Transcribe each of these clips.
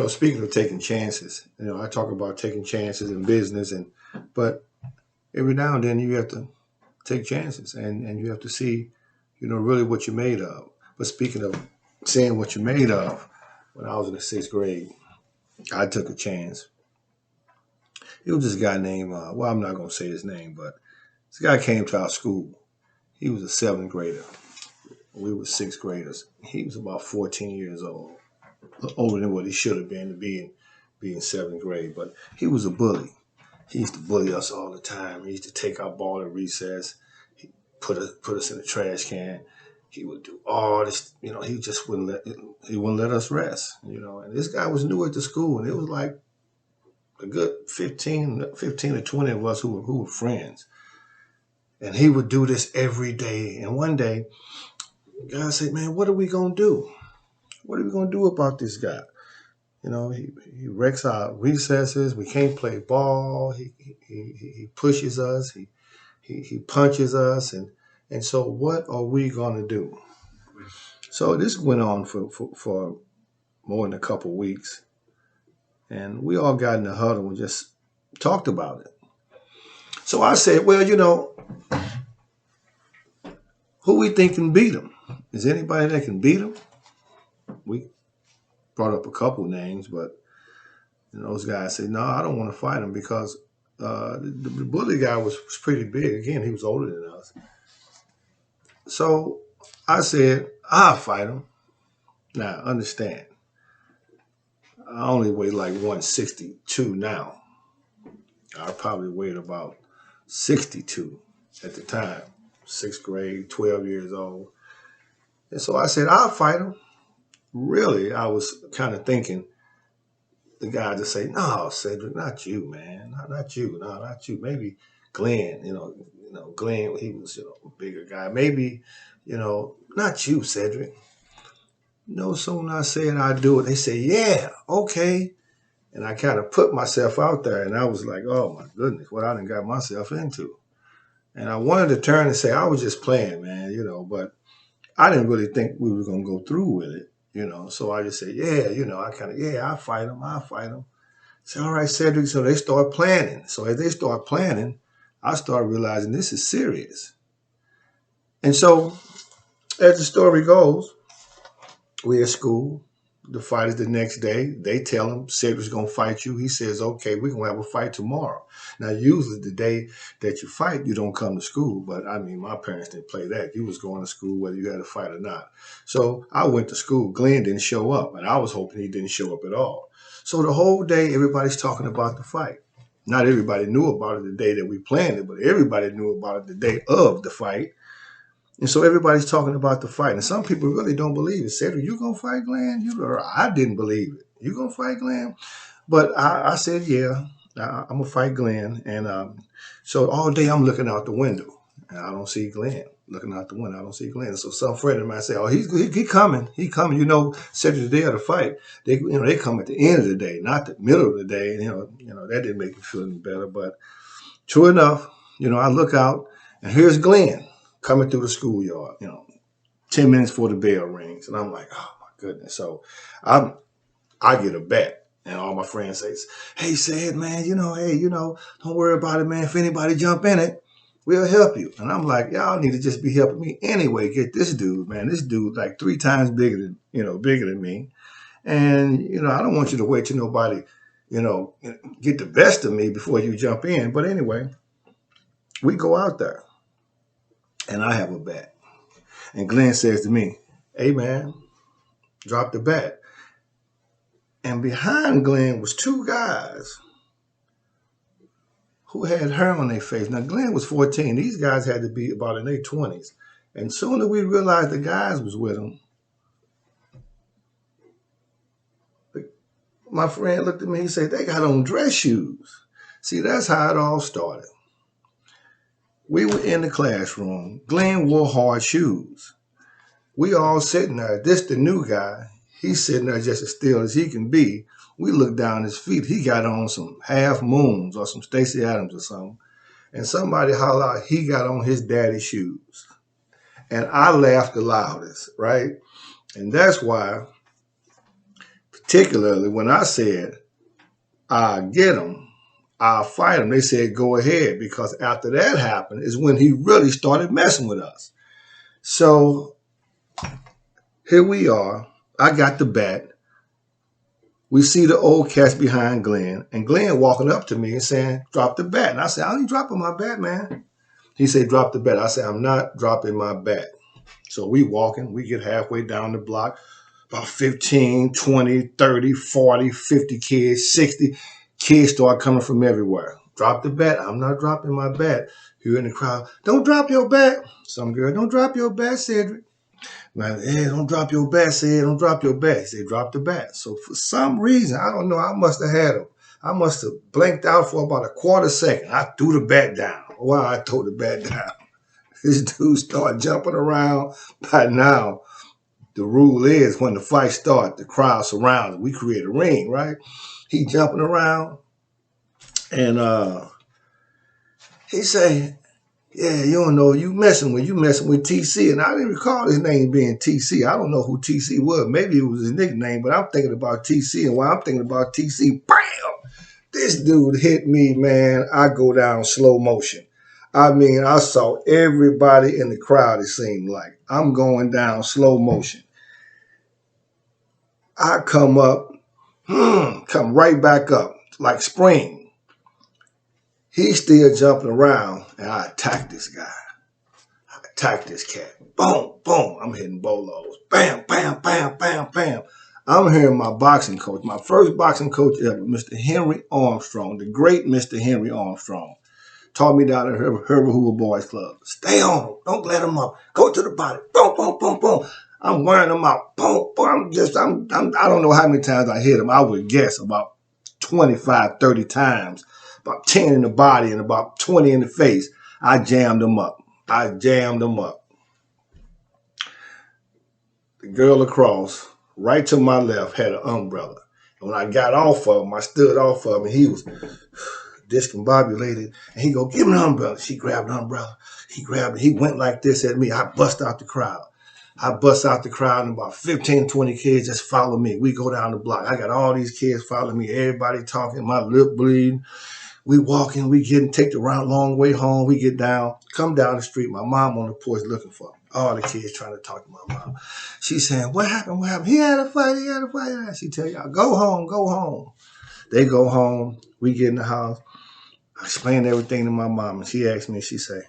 Speaking of taking chances, I talk about taking chances in business, but every now and then you have to take chances, and you have to see, really what you're made of. But speaking of seeing what you're made of, when I was in the sixth grade, I took a chance. It was this guy named, well, I'm not going to say his name, but this guy came to our school. He was a seventh grader. We were sixth graders. He was about 14 years old, older than what he should have been to be in seventh grade. But he was a bully. He used to bully us all the time. He used to take our ball at recess, he put us in the trash can. He would do all this. He just wouldn't let us rest. And this guy was new at the school, and it was like a good 15 to 20 of us who were friends. And he would do this every day. And one day, the guy said, "Man, what are we gonna do? What are we gonna do about this guy? He wrecks our recesses. We can't play ball. He pushes us. He punches us. And so what are we gonna do?" So this went on for more than a couple of weeks, and we all got in a huddle and just talked about it. So I said, "Well, who we think can beat him? Is anybody that can beat him?" We brought up a couple names, but those guys said, "No, I don't want to fight him because the bully guy was pretty big. Again, he was older than us." So I said, "I'll fight him." Now, understand, I only weigh like 162 now. I probably weighed about 62 at the time, sixth grade, 12 years old. And so I said, "I'll fight him." Really, I was kind of thinking the guy to say, "No, Cedric, not you, man. Not you. No, not you. Maybe Glenn, Glenn, he was, a bigger guy. Maybe, not you, Cedric." No sooner I said I do it, they say, "Yeah, okay." And I kind of put myself out there, and I was like, "Oh my goodness, what I done got myself into." And I wanted to turn and say, "I was just playing, man, but I didn't really think we were going to go through with it. So I just said, "Yeah, yeah, I'll fight him." So, all right, Cedric. So they start planning. So as they start planning, I start realizing this is serious. And so as the story goes, we at school. The fight is the next day. They tell him Cedric's gonna fight you. He says, "Okay, we're gonna have a fight tomorrow." Now, usually the day that you fight, you don't come to school. But I mean, my parents didn't play that. You was going to school whether you had a fight or not. So I went to school. Glenn didn't show up, and I was hoping he didn't show up at all. So the whole day, everybody's talking about the fight. Not everybody knew about it the day that we planned it, but everybody knew about it the day of the fight. And so everybody's talking about the fight. And some people really don't believe it. Said, "Are you going to fight Glenn?" I didn't believe it. "You going to fight Glenn?" But I said, "Yeah, I'm going to fight Glenn." And so all day I'm looking out the window and I don't see Glenn. Looking out the window, I don't see Glenn. So some friend of mine say, "Oh, he coming. He coming." Said the day of the fight, they come at the end of the day, not the middle of the day. And, that didn't make me feel any better. But true enough, I look out and here's Glenn coming through the schoolyard, 10 minutes before the bell rings. And I'm like, "Oh my goodness." So I get a bet. And all my friends say, "Hey, Sid, man, hey, don't worry about it, man. If anybody jump in it, we'll help you." And I'm like, "Y'all need to just be helping me anyway. Get this dude, man. This dude like three times bigger than me. And, I don't want you to wait till nobody, you know, get the best of me before you jump in." But anyway, we go out there and I have a bet. And Glenn says to me, "Hey, man, drop the bet." And behind Glenn was two guys who had hair on their face. Now, Glenn was 14. These guys had to be about in their 20s. And soon as we realized the guys was with him, my friend looked at me and said, "They got on dress shoes." See, that's how it all started. We were in the classroom. Glenn wore hard shoes. We all sitting there. This the new guy. He's sitting there just as still as he can be. We look down his feet. He got on some Half Moons or some Stacy Adams or something. And somebody holler out, he got on his daddy's shoes. And I laughed the loudest, right? And that's why for particularly when I said, I'll get him, I'll fight him, they said, go ahead. Because after that happened is when he really started messing with us. So here we are. I got the bat. We see the old cats behind Glenn, and Glenn walking up to me and saying, drop the bat. And I said, I ain't dropping my bat, man. He said, drop the bat. I said, I'm not dropping my bat. So we walking, we get halfway down the block, about 15, 20, 30, 40, 50 kids, 60 kids start coming from everywhere. Drop the bat. I'm not dropping my bat. You're in the crowd. Don't drop your bat. Some girl, don't drop your bat, Cedric. Man, hey, don't drop your bat, Sid. Don't drop your bat. He said, drop the bat. So for some reason, I don't know, I must have had him. I must have blinked out for about a quarter second. I threw the bat down. Wow, I threw the bat down. This dude started jumping around. By now, the rule is when the fight starts, the crowd surrounds. We create a ring, right? He jumping around, and he say, yeah, you don't know, you messing with TC. And I didn't recall his name being TC. I don't know who TC was. Maybe it was his nickname, but I'm thinking about TC. And while I'm thinking about TC, bam! This dude hit me, man. I go down slow motion. I mean, I saw everybody in the crowd, it seemed like. I'm going down slow motion. I come up, come right back up, like spring. He's still jumping around, and I attack this guy. I attack this cat. Boom, boom. I'm hitting bolos. Bam, bam, bam, bam, bam. I'm hearing my boxing coach, my first boxing coach ever, Mr. Henry Armstrong, the great Mr. Henry Armstrong, taught me down at Herbert Hoover Boys Club. Stay on him. Don't let him up. Go to the body. Boom, boom, boom, boom. I'm wearing them out. Boom, boom. I don't know how many times I hit him. I would guess about 25, 30 times. About 10 in the body and about 20 in the face. I jammed him up. The girl across, right to my left, had an umbrella. And when I got off of him, I stood off of him, and he was discombobulated. And he go, give me an umbrella. She grabbed an umbrella. He grabbed it. He went like this at me. I bust out the crowd. And about 15, 20 kids just follow me. We go down the block. I got all these kids following me, everybody talking, my lip bleeding. We walking, take the long way home. We get down, come down the street. My mom on the porch looking for me. All the kids trying to talk to my mom. She's saying, what happened? What happened? He had a fight. She tell y'all, go home. They go home. We get in the house. I explained everything to my mom. And she asked me, she said,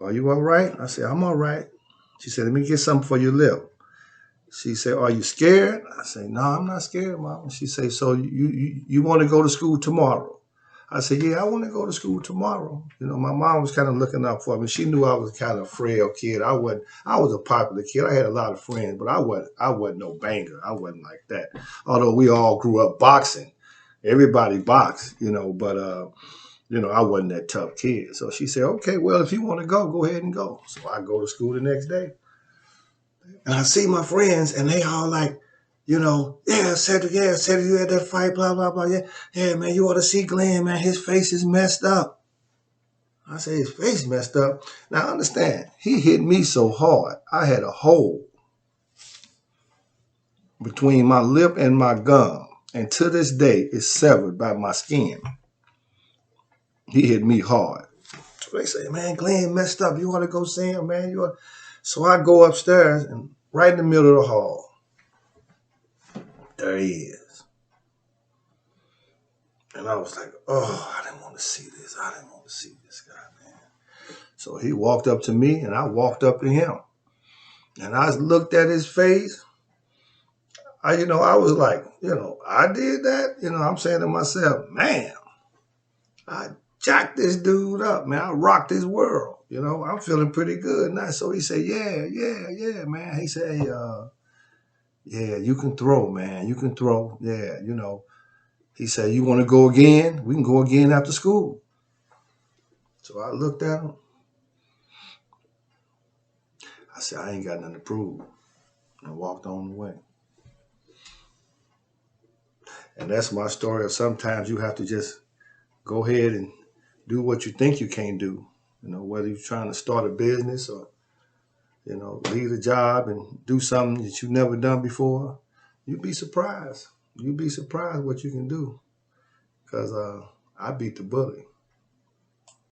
are you all right? I said, I'm all right. She said, let me get something for your lip. She said, are you scared? I said, no, I'm not scared, Mom. She said, so you want to go to school tomorrow? I said, yeah, I want to go to school tomorrow. You know, my mom was kind of looking out for me. She knew I was kind of a frail kid. I was a popular kid. I had a lot of friends, but I wasn't no banger. I wasn't like that. Although we all grew up boxing. Everybody boxed, but I wasn't that tough kid. So she said, okay, well, if you want to go ahead and go. So I go to school the next day. And I see my friends, and they all like, Cedric, you had that fight, blah, blah, blah. Yeah, man, you ought to see Glenn, man. His face is messed up. I say, his face messed up. Now, understand, he hit me so hard, I had a hole between my lip and my gum. And to this day, it's severed by my skin. He hit me hard. So they say, man, Glenn messed up. You ought to go see him, man. So I go upstairs, and right in the middle of the hall, there he is. And I was like, oh, I didn't want to see this. I didn't want to see this guy, man. So he walked up to me, and I walked up to him. And I looked at his face. I was like, I did that. I'm saying to myself, man, I jacked this dude up, man. I rocked his world. I'm feeling pretty good now. So he said, yeah, man. He said, hey, yeah, you can throw, man. You can throw. Yeah, He said, you want to go again? We can go again after school. So I looked at him. I said, I ain't got nothing to prove. And walked on the way. And that's my story of sometimes you have to just go ahead and do what you think you can't do. Whether you're trying to start a business or, leave a job and do something that you've never done before. You'd be surprised. You'd be surprised what you can do. Cause I beat the bully.